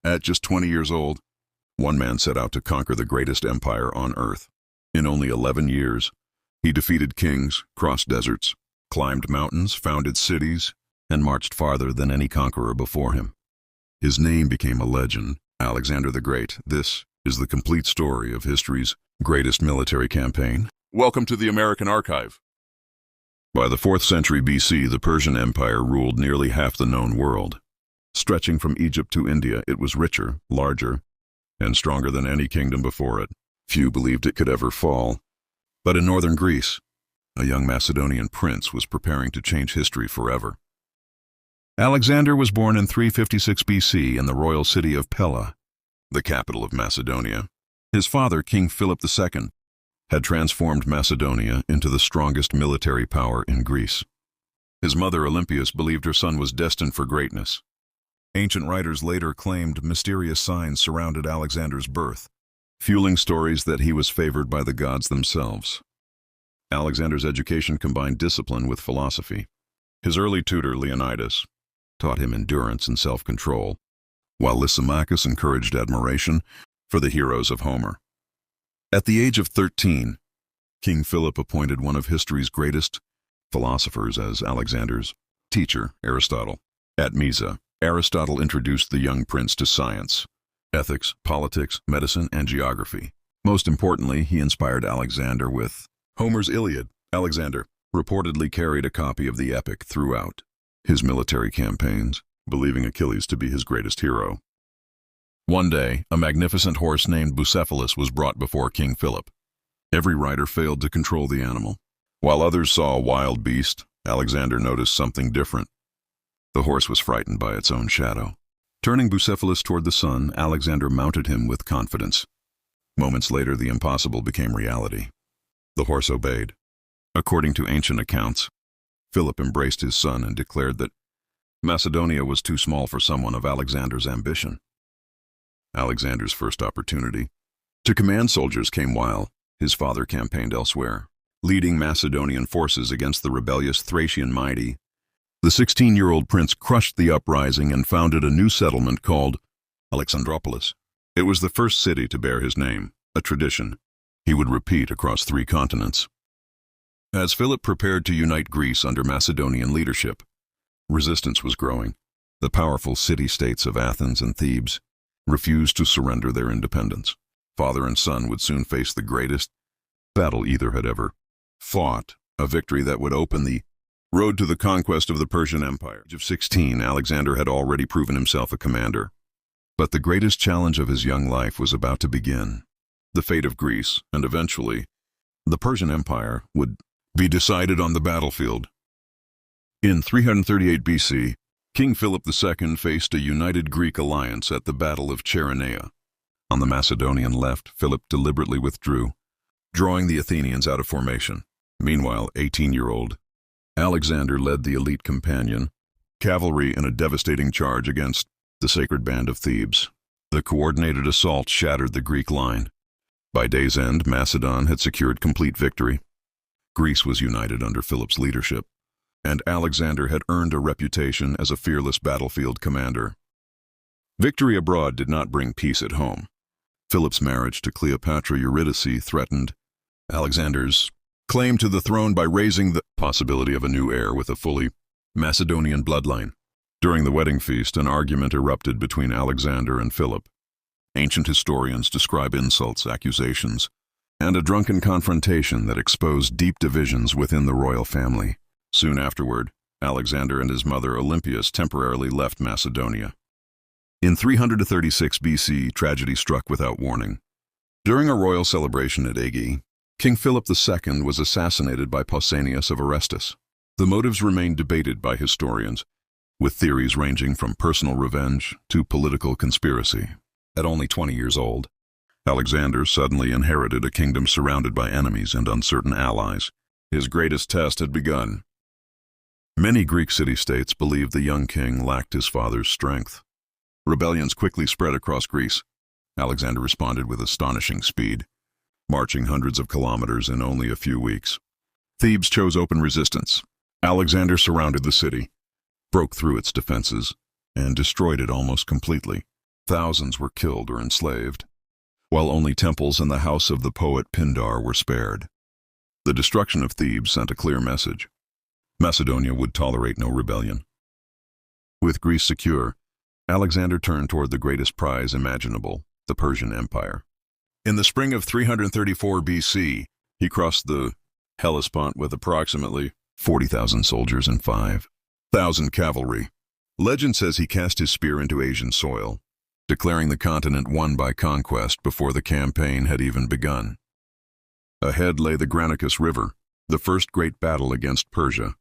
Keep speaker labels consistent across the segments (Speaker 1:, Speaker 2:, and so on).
Speaker 1: At just 20 years old, one man set out to conquer the greatest empire on earth. In only 11 years, he defeated kings, crossed deserts, climbed mountains, founded cities, and marched farther than any conqueror before him. His name became a legend, Alexander the Great. This is the complete story of history's greatest military campaign. Welcome to the American Archive. By the 4th century BC, the Persian Empire ruled nearly half the known world. Stretching from Egypt to India, it was richer, larger, and stronger than any kingdom before it. Few believed it could ever fall. But in northern Greece, a young Macedonian prince was preparing to change history forever. Alexander was born in 356 BC in the royal city of Pella, the capital of Macedonia. His father, King Philip II, had transformed Macedonia into the strongest military power in Greece. His mother, Olympias, believed her son was destined for greatness. Ancient writers later claimed mysterious signs surrounded Alexander's birth, fueling stories that he was favored by the gods themselves. Alexander's education combined discipline with philosophy. His early tutor, Leonidas, taught him endurance and self-control, while Lysimachus encouraged admiration for the heroes of Homer. At the age of 13, King Philip appointed one of history's greatest philosophers as Alexander's teacher, Aristotle. At Mysa, Aristotle introduced the young prince to science, ethics, politics, medicine, and geography. Most importantly, he inspired Alexander with Homer's Iliad. Alexander reportedly carried a copy of the epic throughout his military campaigns, believing Achilles to be his greatest hero. One day, a magnificent horse named Bucephalus was brought before King Philip. Every rider failed to control the animal. While others saw a wild beast, Alexander noticed something different. The horse was frightened by its own shadow. Turning Bucephalus toward the sun, Alexander mounted him with confidence. Moments later, the impossible became reality. The horse obeyed. According to ancient accounts, Philip embraced his son and declared that Macedonia was too small for someone of Alexander's ambition. Alexander's first opportunity to command soldiers came while his father campaigned elsewhere, leading Macedonian forces against the rebellious Thracian mighty. The 16-year-old prince crushed the uprising and founded a new settlement called Alexandropolis. It was the first city to bear his name, a tradition he would repeat across 3 continents. As Philip prepared to unite Greece under Macedonian leadership, resistance was growing. The powerful city-states of Athens and Thebes refused to surrender their independence. Father and son would soon face the greatest battle either had ever fought, a victory that would open the road to the conquest of the Persian Empire. At the age of 16, Alexander had already proven himself a commander. But the greatest challenge of his young life was about to begin. The fate of Greece, and eventually, the Persian Empire, would be decided on the battlefield. In 338 BC, King Philip II faced a united Greek alliance at the Battle of Chaeronea. On the Macedonian left, Philip deliberately withdrew, drawing the Athenians out of formation. Meanwhile, 18-year-old Alexander led the elite companion cavalry in a devastating charge against the sacred band of Thebes. The coordinated assault shattered the Greek line. By day's end, Macedon had secured complete victory. Greece was united under Philip's leadership, and Alexander had earned a reputation as a fearless battlefield commander. Victory abroad did not bring peace at home. Philip's marriage to Cleopatra Eurydice threatened Alexander's claim to the throne by raising the possibility of a new heir with a fully Macedonian bloodline. During the wedding feast, an argument erupted between Alexander and Philip. Ancient historians describe insults, accusations, and a drunken confrontation that exposed deep divisions within the royal family. Soon afterward, Alexander and his mother Olympias temporarily left Macedonia. In 336 BC, tragedy struck without warning. During a royal celebration at Aegae, King Philip II was assassinated by Pausanias of Arestus. The motives remain debated by historians, with theories ranging from personal revenge to political conspiracy. At only 20 years old, Alexander suddenly inherited a kingdom surrounded by enemies and uncertain allies. His greatest test had begun. Many Greek city-states believed the young king lacked his father's strength. Rebellions quickly spread across Greece. Alexander responded with astonishing speed, marching hundreds of kilometers in only a few weeks. Thebes chose open resistance. Alexander surrounded the city, broke through its defenses, and destroyed it almost completely. Thousands were killed or enslaved, while only temples and the house of the poet Pindar were spared. The destruction of Thebes sent a clear message. Macedonia would tolerate no rebellion. With Greece secure, Alexander turned toward the greatest prize imaginable, the Persian Empire. In the spring of 334 BC, he crossed the Hellespont with approximately 40,000 soldiers and 5,000 cavalry. Legend says he cast his spear into Asian soil, declaring the continent won by conquest before the campaign had even begun. Ahead lay the Granicus River, the first great battle against Persia.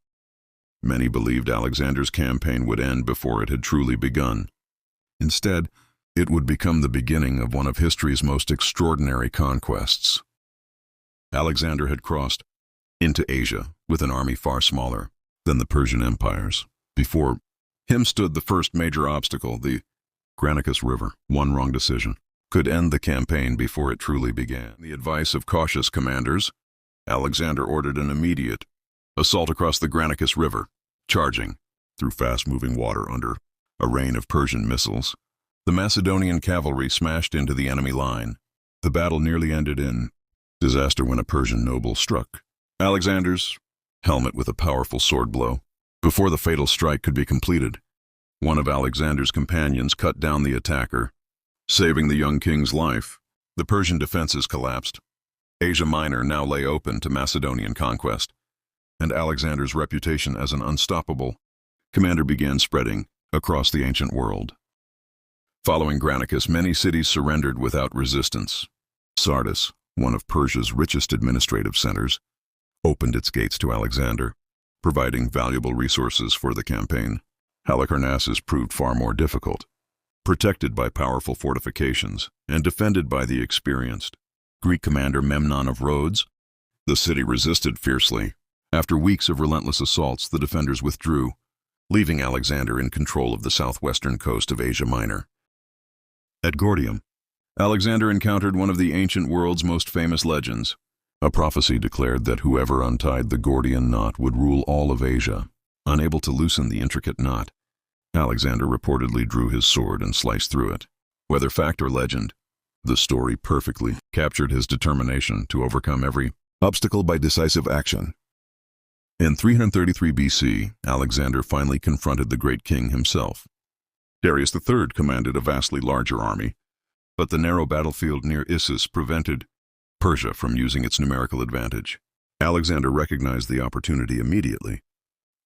Speaker 1: Many believed Alexander's campaign would end before it had truly begun. Instead, it would become the beginning of one of history's most extraordinary conquests. Alexander had crossed into Asia with an army far smaller than the Persian empires. Before him stood the first major obstacle, the Granicus River. One wrong decision could end the campaign before it truly began. The advice of cautious commanders, Alexander ordered an immediate assault across the Granicus River, charging through fast-moving water under a rain of Persian missiles. The Macedonian cavalry smashed into the enemy line. The battle nearly ended in disaster when a Persian noble struck Alexander's helmet with a powerful sword blow. Before the fatal strike could be completed, one of Alexander's companions cut down the attacker, saving the young king's life. The Persian defenses collapsed. Asia Minor now lay open to Macedonian conquest, and Alexander's reputation as an unstoppable commander began spreading across the ancient world. Following Granicus, many cities surrendered without resistance. Sardis, one of Persia's richest administrative centers, opened its gates to Alexander, providing valuable resources for the campaign. Halicarnassus proved far more difficult, protected by powerful fortifications and defended by the experienced Greek commander Memnon of Rhodes. The city resisted fiercely. After weeks of relentless assaults, the defenders withdrew, leaving Alexander in control of the southwestern coast of Asia Minor. At Gordium, Alexander encountered one of the ancient world's most famous legends. A prophecy declared that whoever untied the Gordian Knot would rule all of Asia. Unable to loosen the intricate knot, Alexander reportedly drew his sword and sliced through it. Whether fact or legend, the story perfectly captured his determination to overcome every obstacle by decisive action. In 333 BC, Alexander finally confronted the great king himself. Darius III commanded a vastly larger army, but the narrow battlefield near Issus prevented Persia from using its numerical advantage. Alexander recognized the opportunity immediately.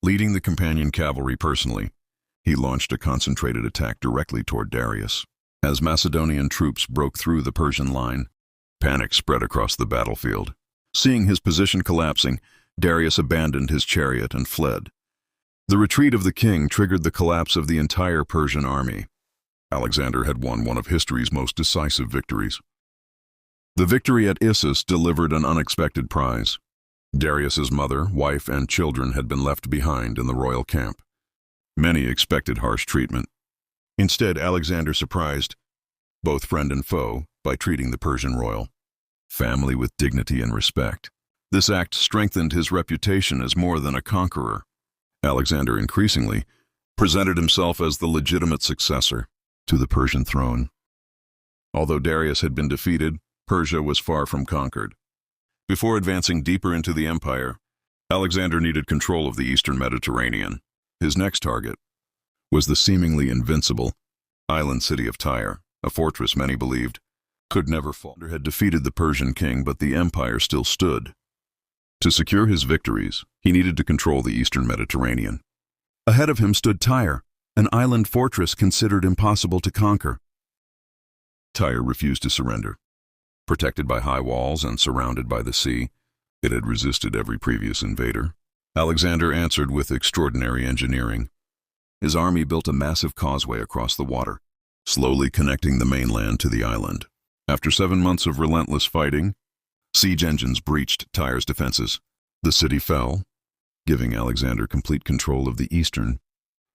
Speaker 1: Leading the companion cavalry personally, he launched a concentrated attack directly toward Darius. As Macedonian troops broke through the Persian line, panic spread across the battlefield. Seeing his position collapsing, Darius abandoned his chariot and fled. The retreat of the king triggered the collapse of the entire Persian army. Alexander had won one of history's most decisive victories. The victory at Issus delivered an unexpected prize. Darius's mother, wife, and children had been left behind in the royal camp. Many expected harsh treatment. Instead, Alexander surprised both friend and foe by treating the Persian royal family with dignity and respect. This act strengthened his reputation as more than a conqueror. Alexander increasingly presented himself as the legitimate successor to the Persian throne. Although Darius had been defeated, Persia was far from conquered. Before advancing deeper into the empire, Alexander needed control of the eastern Mediterranean. His next target was the seemingly invincible island city of Tyre, a fortress many believed could never fall. Alexander had defeated the Persian king, but the empire still stood. To secure his victories, he needed to control the eastern Mediterranean. Ahead of him stood Tyre, an island fortress considered impossible to conquer. Tyre refused to surrender. Protected by high walls and surrounded by the sea, it had resisted every previous invader. Alexander answered with extraordinary engineering. His army built a massive causeway across the water, slowly connecting the mainland to the island. After 7 months of relentless fighting, siege engines breached Tyre's defenses. The city fell, giving Alexander complete control of the eastern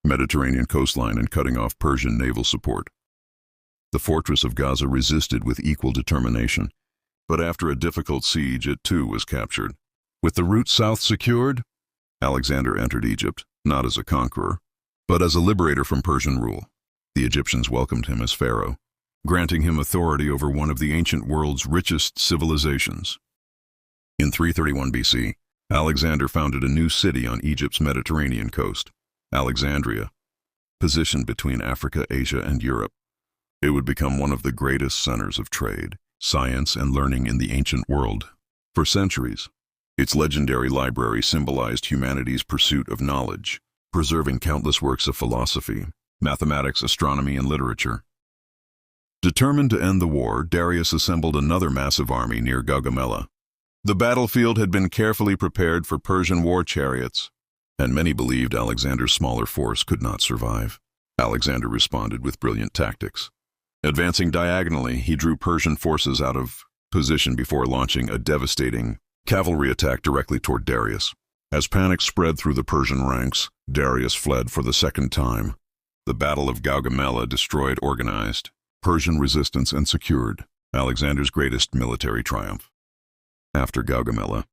Speaker 1: Mediterranean coastline and cutting off Persian naval support. The fortress of Gaza resisted with equal determination, but after a difficult siege, it too was captured. With the route south secured, Alexander entered Egypt, not as a conqueror, but as a liberator from Persian rule. The Egyptians welcomed him as pharaoh, granting him authority over one of the ancient world's richest civilizations. In 331 BC, Alexander founded a new city on Egypt's Mediterranean coast, Alexandria, positioned between Africa, Asia, and Europe. It would become one of the greatest centers of trade, science, and learning in the ancient world. For centuries, its legendary library symbolized humanity's pursuit of knowledge, preserving countless works of philosophy, mathematics, astronomy, and literature. Determined to end the war, Darius assembled another massive army near Gaugamela. The battlefield had been carefully prepared for Persian war chariots, and many believed Alexander's smaller force could not survive. Alexander responded with brilliant tactics. Advancing diagonally, he drew Persian forces out of position before launching a devastating cavalry attack directly toward Darius. As panic spread through the Persian ranks, Darius fled for the second time. The Battle of Gaugamela destroyed organized Persian resistance and secured Alexander's greatest military triumph. After Gaugamela,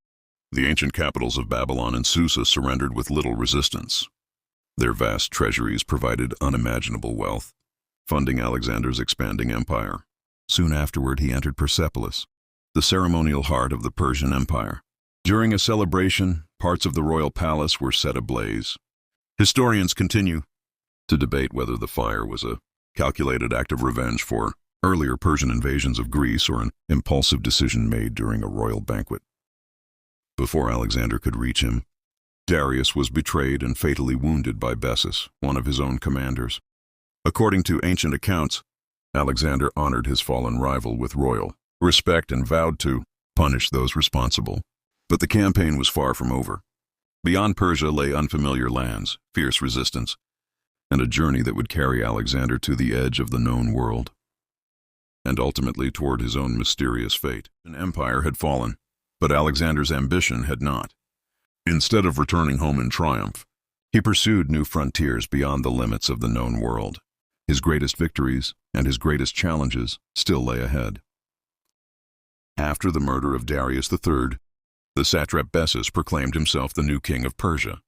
Speaker 1: the ancient capitals of Babylon and Susa surrendered with little resistance. Their vast treasuries provided unimaginable wealth, funding Alexander's expanding empire. Soon afterward, he entered Persepolis, the ceremonial heart of the Persian Empire. During a celebration, parts of the royal palace were set ablaze. Historians continue to debate whether the fire was a calculated act of revenge for earlier Persian invasions of Greece or an impulsive decision made during a royal banquet. Before Alexander could reach him, Darius was betrayed and fatally wounded by Bessus, one of his own commanders. According to ancient accounts, Alexander honored his fallen rival with royal respect and vowed to punish those responsible. But the campaign was far from over. Beyond Persia lay unfamiliar lands, fierce resistance, and a journey that would carry Alexander to the edge of the known world, and ultimately toward his own mysterious fate. An empire had fallen, but Alexander's ambition had not. Instead of returning home in triumph, he pursued new frontiers beyond the limits of the known world. His greatest victories and his greatest challenges still lay ahead. After the murder of Darius III, the satrap Bessus proclaimed himself the new king of Persia.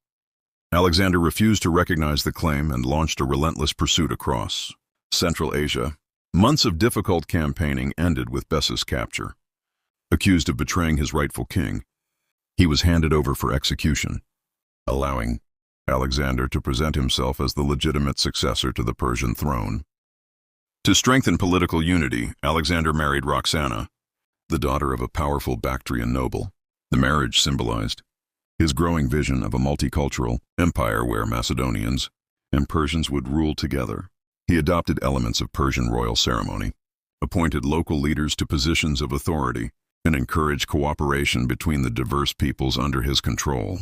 Speaker 1: Alexander refused to recognize the claim and launched a relentless pursuit across Central Asia. Months of difficult campaigning ended with Bessus' capture. Accused of betraying his rightful king, he was handed over for execution, allowing Alexander to present himself as the legitimate successor to the Persian throne. To strengthen political unity, Alexander married Roxana, the daughter of a powerful Bactrian noble. The marriage symbolized his growing vision of a multicultural empire where Macedonians and Persians would rule together. He adopted elements of Persian royal ceremony, appointed local leaders to positions of authority, and encouraged cooperation between the diverse peoples under his control.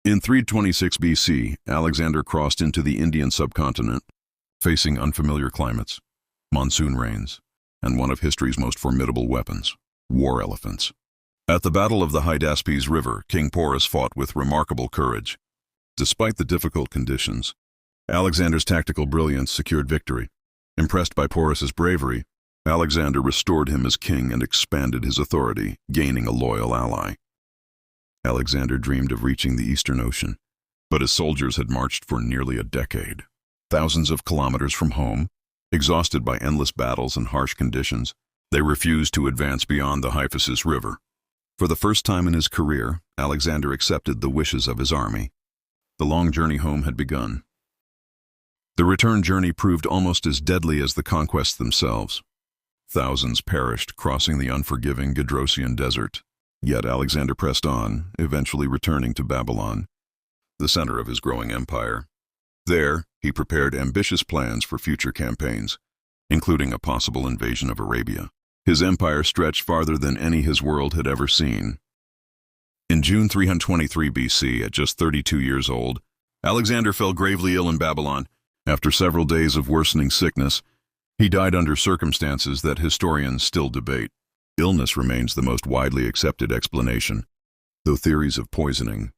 Speaker 1: In 326 BC, Alexander crossed into the Indian subcontinent, facing unfamiliar climates, monsoon rains, and one of history's most formidable weapons, war elephants. At the Battle of the Hydaspes River, King Porus fought with remarkable courage. Despite the difficult conditions, Alexander's tactical brilliance secured victory. Impressed by Porus's bravery, Alexander restored him as king and expanded his authority, gaining a loyal ally. Alexander dreamed of reaching the Eastern Ocean, but his soldiers had marched for nearly a decade. Thousands of kilometers from home, exhausted by endless battles and harsh conditions, they refused to advance beyond the Hydaspes River. For the first time in his career, Alexander accepted the wishes of his army. The long journey home had begun. The return journey proved almost as deadly as the conquests themselves. Thousands perished crossing the unforgiving Gedrosian desert. Yet Alexander pressed on, eventually returning to Babylon, the center of his growing empire. There, he prepared ambitious plans for future campaigns, including a possible invasion of Arabia. His empire stretched farther than any his world had ever seen. In June 323 BC, at just 32 years old, Alexander fell gravely ill in Babylon. After several days of worsening sickness, he died under circumstances that historians still debate. Illness remains the most widely accepted explanation, though theories of poisoning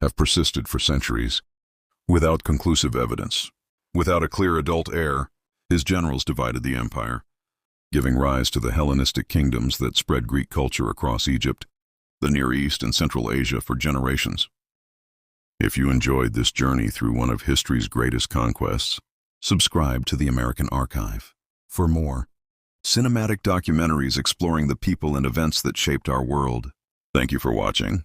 Speaker 1: have persisted for centuries. Without conclusive evidence, without a clear adult heir, his generals divided the empire, giving rise to the Hellenistic kingdoms that spread Greek culture across Egypt, the Near East, and Central Asia for generations. If you enjoyed this journey through one of history's greatest conquests, Subscribe to the American Archive for more cinematic documentaries exploring the people and events that shaped our world. Thank you for watching.